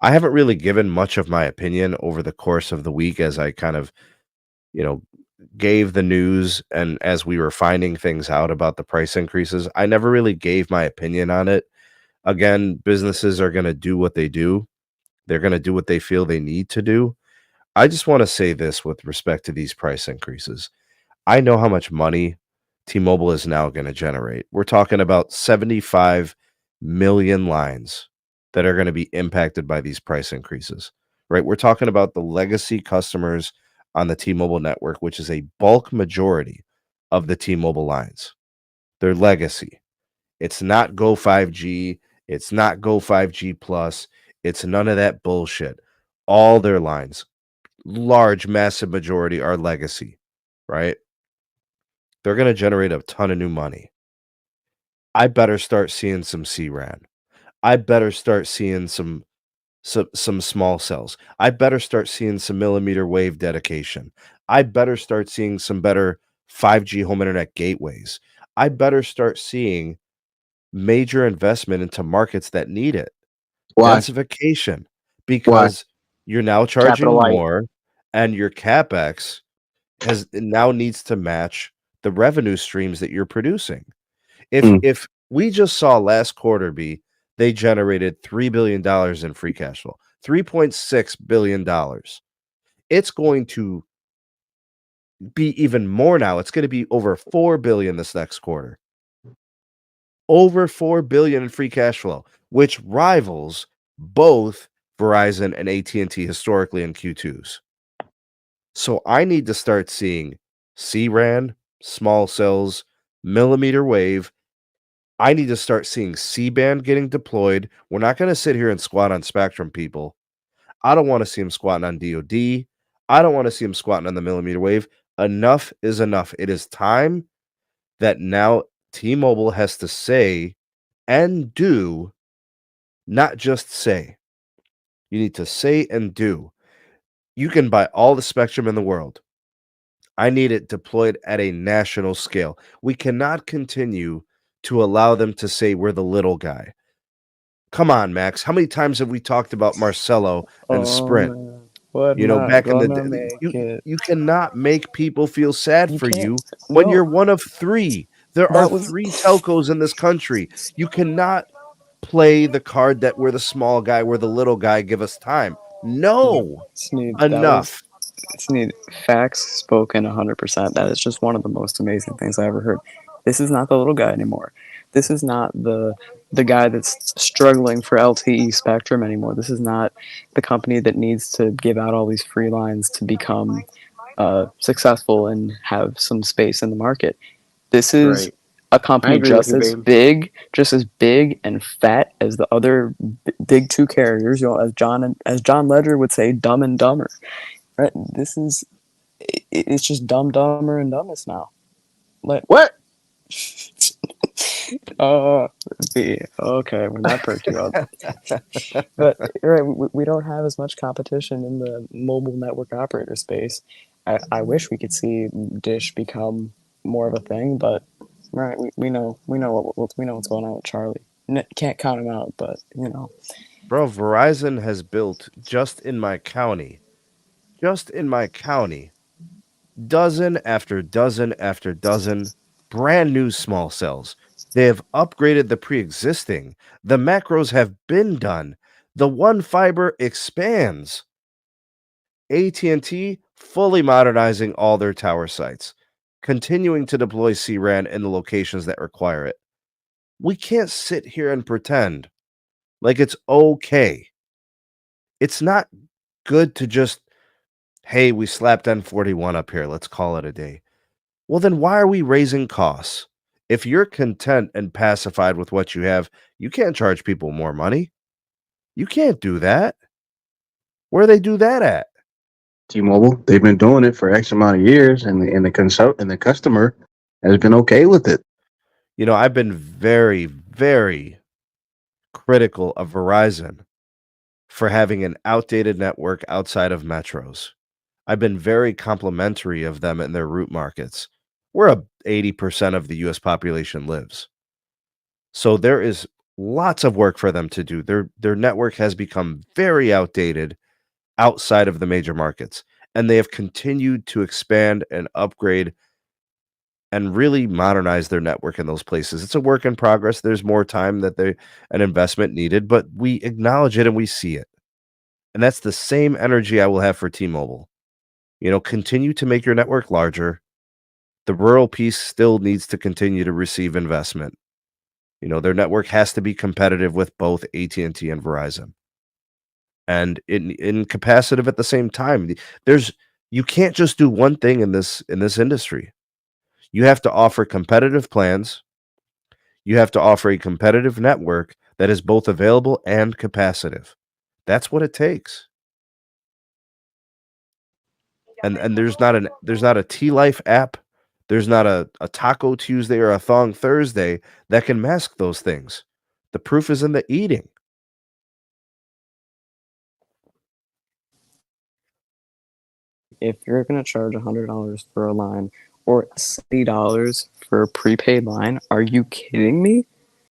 I haven't really given much of my opinion over the course of the week as I kind of, you know, gave the news and as we were finding things out about the price increases. I never really gave my opinion on it. Again, businesses are going to do what they do. They're going to do what they feel they need to do. I just want to say this with respect to these price increases. I know how much money T-Mobile is now going to generate. We're talking about 75 million lines that are going to be impacted by these price increases, right? We're talking about the legacy customers on the T-Mobile network, which is a bulk majority of the T-Mobile lines. They're legacy. It's not Go 5G. It's not Go 5G Plus. It's none of that bullshit. All their lines, large, massive majority are legacy, right? They're going to generate a ton of new money. I better start seeing some CRAN. I better start seeing some small cells. I better start seeing some millimeter wave dedication. I better start seeing some better 5G home internet gateways. I better start seeing major investment into markets that need it. Why? Densification, Why? because you're now Capital charging light. more and your capex now needs to match the revenue streams that you're producing. Mm. If we just saw last quarter be they generated $3 billion in free cash flow, $3.6 billion. It's going to be even more now. It's going to be over 4 billion this next quarter. Over 4 billion in free cash flow, which rivals both Verizon and AT&T historically in Q2s. So I need to start seeing CRAN, small cells, millimeter wave. I need to start seeing C-band getting deployed. We're not going to sit here and squat on Spectrum, people. I don't want to see them squatting on DoD. I don't want to see them squatting on the millimeter wave. Enough is enough. It is time that now T-Mobile has to say and do, not just say. You need to say and do. You can buy all the spectrum in the world. I need it deployed at a national scale. We cannot continue to allow them to say we're the little guy. Come on, Max. How many times have we talked about Marcelo and Oh Sprint? man, we're You know, not back in the gonna day, make you it. you cannot make people feel sad You for can't. you when No, you're one of three. There are that was three telcos in this country. You cannot play the card that we're the small guy, we're the little guy, give us time. No, Sneed. That was enough. Sneed. Facts spoken 100%. That is just one of the most amazing things I ever heard. This is not the little guy anymore. This is not the guy that's struggling for LTE spectrum anymore. This is not the company that needs to give out all these free lines to become successful and have some space in the market. This is Right. a I company agree with you, babe. just as big and fat as the other big two carriers. You know, as John Ledger would say, Dumb and Dumber. Right? This is it's just dumber and dumbest now. Like What? uh, okay, when that perked you up. But right, we don't have as much competition in the mobile network operator space. I wish we could see Dish become more of a thing, but right, we know what's going on with Charlie. Can't count him out, but you know. Bro, Verizon has built just in my county, dozen after dozen after dozen brand new small cells. They have upgraded the pre-existing. The macros have been done. The one fiber expands. AT&T fully modernizing all their tower sites, continuing to deploy CRAN in the locations that require it. We can't sit here and pretend like it's okay. It's not good to just, hey, we slapped N41 up here. Let's call it a day. Well, then why are we raising costs? If you're content and pacified with what you have, you can't charge people more money. You can't do that. Where they do that at? T-Mobile, they've been doing it for X amount of years, and the customer has been okay with it. You know, I've been very, very critical of Verizon for having an outdated network outside of metros. I've been very complimentary of them in their route markets, where 80% of the US population lives. So there is lots of work for them to do. Their network has become very outdated outside of the major markets, and they have continued to expand and upgrade and really modernize their network in those places. It's a work in progress. There's more time that they an investment needed, but we acknowledge it and we see it. And that's the same energy I will have for T-Mobile. Continue to make your network larger. The rural piece still needs to continue to receive investment. Their network has to be competitive with both AT&T and Verizon. And in capacitive at the same time. There's you can't just do one thing in this industry. You have to offer competitive plans. You have to offer a competitive network that is both available and capacitive. That's what it takes. And there's not a T Life app, there's not a Taco Tuesday or a Thong Thursday that can mask those things. The proof is in the eating. If you're going to charge $100 for a line or $60 for a prepaid line, are you kidding me?